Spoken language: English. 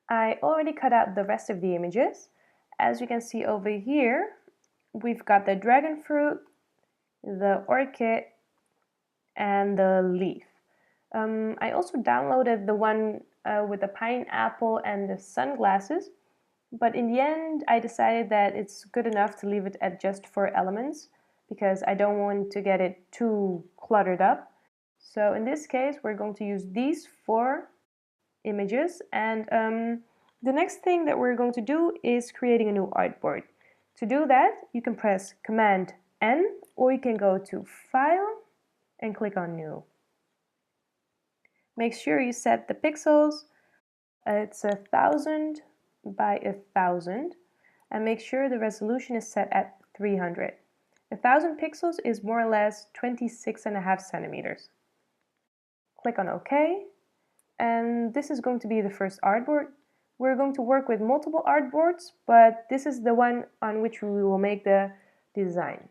I already cut out the rest of the images. As you can see over here, we've got the dragon fruit, the orchid, and the leaf. I also downloaded the one with the pineapple and the sunglasses, but in the end I decided that it's good enough to leave it at just 4 elements because I don't want to get it too cluttered up. So in this case we're going to use these 4 images, and the next thing that we're going to do is creating a new artboard. To do that, you can press Command N, or you can go to File and click on New. Make sure you set the pixels. It's 1000 by 1000, and make sure the resolution is set at 300. 1000 pixels is more or less 26.5 centimeters. Click on OK, and this is going to be the first artboard. We're going to work with multiple artboards, but this is the one on which we will make the design.